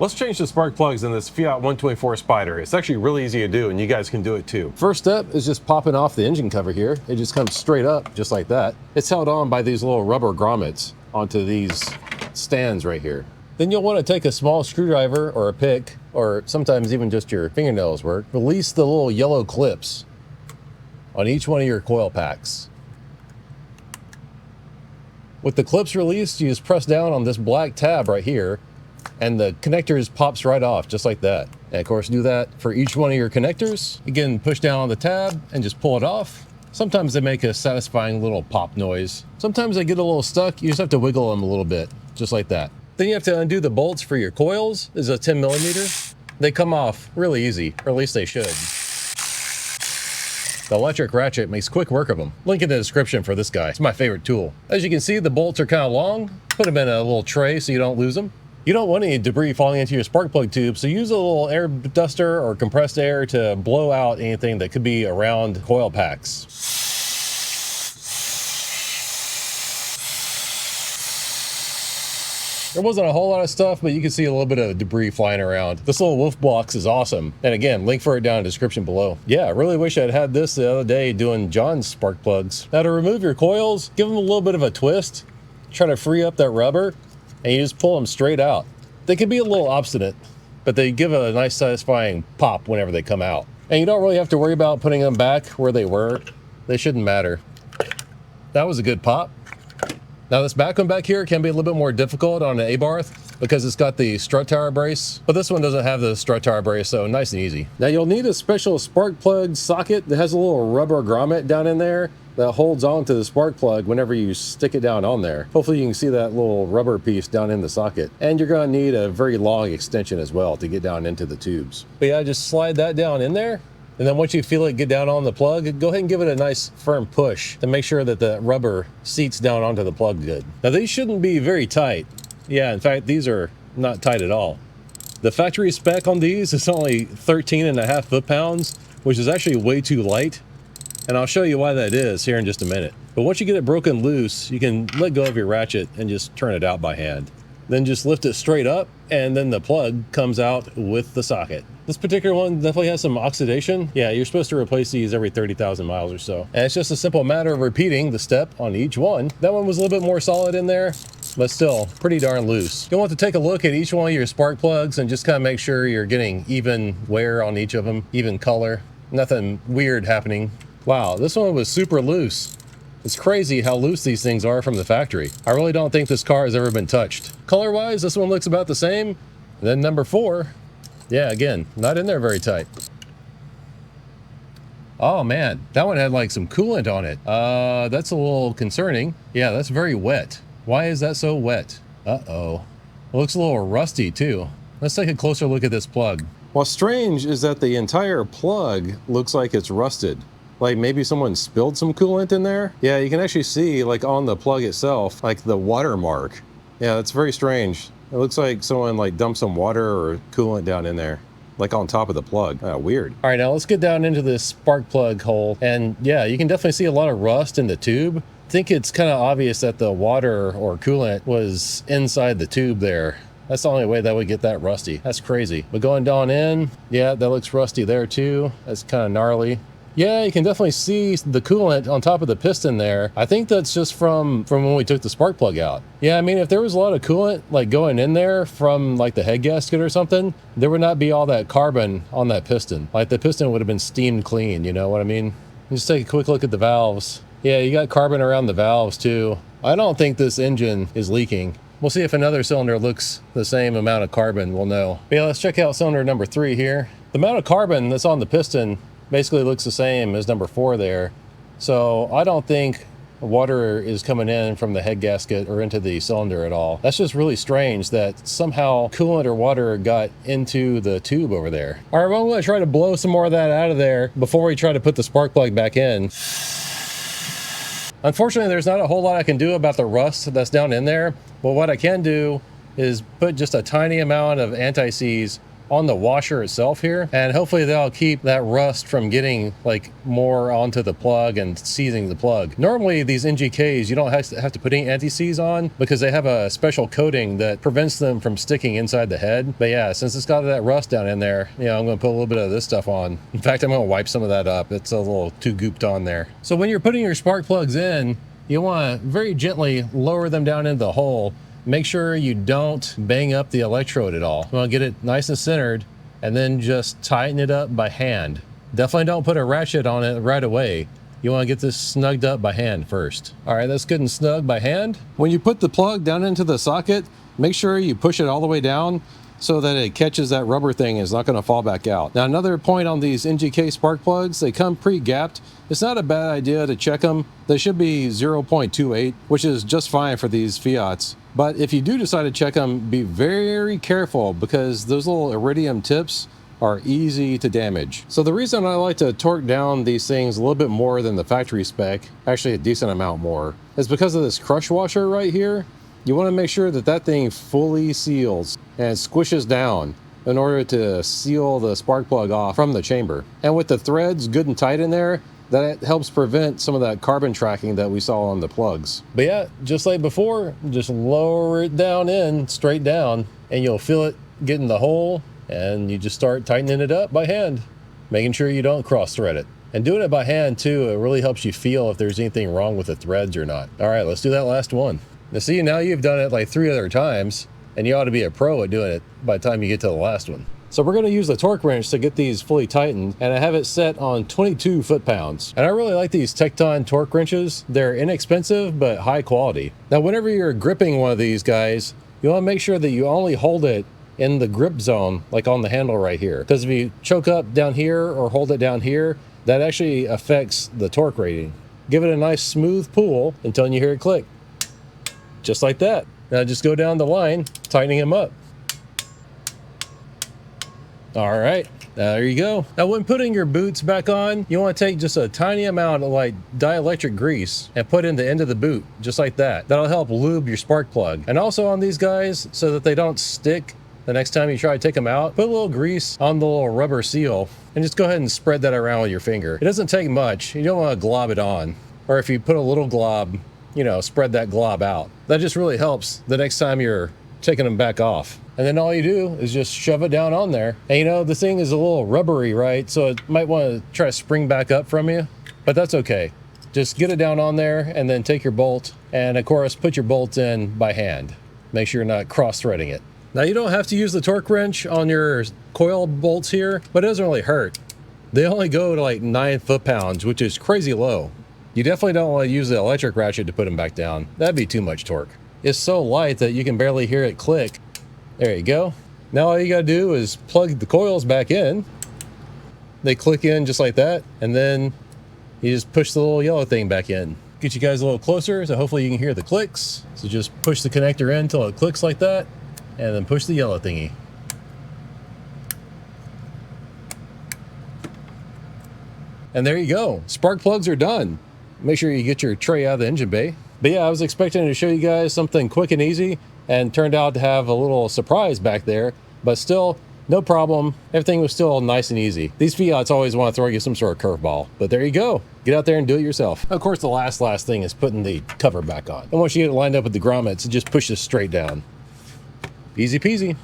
Let's change the spark plugs in this Fiat 124 Spider. It's actually really easy to do, and you guys can do it too. First step is just popping off the engine cover here. It just comes straight up, just like that. It's held on by these little rubber grommets onto these stands right here. Then you'll want to take a small screwdriver or a pick, or sometimes even just your fingernails work. Release the little yellow clips on each one of your coil packs. With the clips released, you just press down on this black tab right here, and the connectors pops right off just like that. And of course, do that for each one of your connectors. Again, push down on the tab and just pull it off. Sometimes they make a satisfying little pop noise. Sometimes they get a little stuck. You just have to wiggle them a little bit, just like that. Then you have to undo the bolts for your coils. This is a 10 millimeter. They come off really easy, or at least they should. The electric ratchet makes quick work of them. Link in the description for this guy. It's my favorite tool. As you can see, the bolts are kind of long. Put them in a little tray so you don't lose them. You don't want any debris falling into your spark plug tube, so use a little air duster or compressed air to blow out anything that could be around coil packs. There wasn't a whole lot of stuff, but you can see a little bit of debris flying around. This little wolf box is awesome. And again, link for it down in the description below. Yeah, I really wish I'd had this the other day doing John's spark plugs. Now to remove your coils, give them a little bit of a twist. Try to free up that rubber, and you just pull them straight out. They can be a little obstinate, but they give a nice satisfying pop whenever they come out. And you don't really have to worry about putting them back where they were. They shouldn't matter. That was a good pop. Now this back one back here can be a little bit more difficult on an Abarth because it's got the strut tower brace, but this one doesn't have the strut tower brace, so nice and easy. Now you'll need a special spark plug socket that has a little rubber grommet down in there that holds on to the spark plug whenever you stick it down on there. Hopefully you can see that little rubber piece down in the socket. And you're gonna need a very long extension as well to get down into the tubes. But yeah, just slide that down in there. And then once you feel it get down on the plug, go ahead and give it a nice firm push to make sure that the rubber seats down onto the plug good. Now these shouldn't be very tight. Yeah, in fact, these are not tight at all. The factory spec on these is only 13.5 foot-pounds, which is actually way too light. And I'll show you why that is here in just a minute. But once you get it broken loose, you can let go of your ratchet and just turn it out by hand. Then just lift it straight up, and then the plug comes out with the socket. This particular one definitely has some oxidation. Yeah, you're supposed to replace these every 30,000 miles or so. And it's just a simple matter of repeating the step on each one. That one was a little bit more solid in there, but still pretty darn loose. You'll want to take a look at each one of your spark plugs and just kind of make sure you're getting even wear on each of them, even color, nothing weird happening. Wow, this one was super loose. It's crazy how loose these things are from the factory. I really don't think this car has ever been touched. Color-wise, this one looks about the same. And then number 4, yeah, again, not in there very tight. Oh man, that one had like some coolant on it. That's a little concerning. Yeah, that's very wet. Why is that so wet? Uh-oh. It looks a little rusty too. Let's take a closer look at this plug. What's strange is that the entire plug looks like it's rusted. Like maybe someone spilled some coolant in there. Yeah, you can actually see like on the plug itself, like the watermark. Yeah, that's very strange. It looks like someone like dumped some water or coolant down in there, like on top of the plug. Weird. All right, now let's get down into this spark plug hole. And yeah, you can definitely see a lot of rust in the tube. I think it's kind of obvious that the water or coolant was inside the tube there. That's the only way that would get that rusty. That's crazy. But going down in, yeah, that looks rusty there too. That's kind of gnarly. Yeah, you can definitely see the coolant on top of the piston there. I think that's just from when we took the spark plug out. Yeah, I mean, if there was a lot of coolant like going in there from like the head gasket or something, there would not be all that carbon on that piston. Like the piston would have been steamed clean, you know what I mean? Just take a quick look at the valves. Yeah, you got carbon around the valves too. I don't think this engine is leaking. We'll see if another cylinder looks the same amount of carbon, we'll know. But yeah, let's check out cylinder number 3 here. The amount of carbon that's on the piston basically looks the same as number 4 there. So I don't think water is coming in from the head gasket or into the cylinder at all. That's just really strange that somehow coolant or water got into the tube over there. All right, well, I'm gonna try to blow some more of that out of there before we try to put the spark plug back in. Unfortunately, there's not a whole lot I can do about the rust that's down in there, but what I can do is put just a tiny amount of anti-seize on the washer itself here, and hopefully that'll keep that rust from getting like more onto the plug and seizing the plug. Normally these NGKs, you don't have to put any anti-seize on because they have a special coating that prevents them from sticking inside the head. But yeah, since it's got that rust down in there, you know, I'm going to put a little bit of this stuff on. In fact, I'm going to wipe some of that up. It's a little too gooped on there. So when you're putting your spark plugs in, you want to very gently lower them down into the hole. Make sure you don't bang up the electrode at all. You want to get it nice and centered and then just tighten it up by hand. Definitely don't put a ratchet on it right away. You want to get this snugged up by hand first. All right, that's good and snug by hand. When you put the plug down into the socket, make sure you push it all the way down so that it catches that rubber thing and is not going to fall back out. Now, another point on these NGK spark plugs, they come pre-gapped. It's not a bad idea to check them. They should be 0.28, which is just fine for these Fiats. But if you do decide to check them, be very careful because those little iridium tips are easy to damage. So the reason I like to torque down these things a little bit more than the factory spec, actually a decent amount more, is because of this crush washer right here. You want to make sure that that thing fully seals and squishes down in order to seal the spark plug off from the chamber. And with the threads good and tight in there, that helps prevent some of that carbon tracking that we saw on the plugs. But yeah, just like before, just lower it down in, straight down, and you'll feel it get in the hole, and you just start tightening it up by hand, making sure you don't cross thread it. And doing it by hand too, it really helps you feel if there's anything wrong with the threads or not. All right, let's do that last one. Now see, now you've done it like 3 other times, and you ought to be a pro at doing it by the time you get to the last one. So we're going to use the torque wrench to get these fully tightened, and I have it set on 22 foot-pounds. And I really like these Tecton torque wrenches. They're inexpensive, but high quality. Now, whenever you're gripping one of these guys, you want to make sure that you only hold it in the grip zone, like on the handle right here. Because if you choke up down here or hold it down here, that actually affects the torque rating. Give it a nice smooth pull until you hear it click. Just like that. Now just go down the line, tightening them up. All right, there you go. Now when putting your boots back on, you want to take just a tiny amount of like dielectric grease and put in the end of the boot, just like that. That'll help lube your spark plug. And also on these guys, so that they don't stick the next time you try to take them out, put a little grease on the little rubber seal and just go ahead and spread that around with your finger. It doesn't take much. You don't want to glob it on. Or if you put a little glob, you know, spread that glob out. That just really helps the next time you're taking them back off. And then all you do is just shove it down on there. And you know, the thing is a little rubbery, right? So it might want to try to spring back up from you, but that's okay. Just get it down on there and then take your bolt. And of course, put your bolts in by hand. Make sure you're not cross-threading it. Now you don't have to use the torque wrench on your coil bolts here, but it doesn't really hurt. They only go to like 9 foot-pounds, which is crazy low. You definitely don't want to use the electric ratchet to put them back down. That'd be too much torque. It's so light that you can barely hear it click. There you go. Now all you gotta do is plug the coils back in. They click in just like that, and then you just push the little yellow thing back in. Get you guys a little closer, so hopefully you can hear the clicks. So just push the connector in until it clicks like that, and then push the yellow thingy. And there you go. Spark plugs are done. Make sure you get your tray out of the engine bay. But yeah, I was expecting to show you guys something quick and easy, and turned out to have a little surprise back there, but still, no problem. Everything was still nice and easy. These Fiats always want to throw you some sort of curveball, but there you go. Get out there and do it yourself. Of course, the last thing is putting the cover back on. And once you get it lined up with the grommets, just push this straight down. Easy peasy.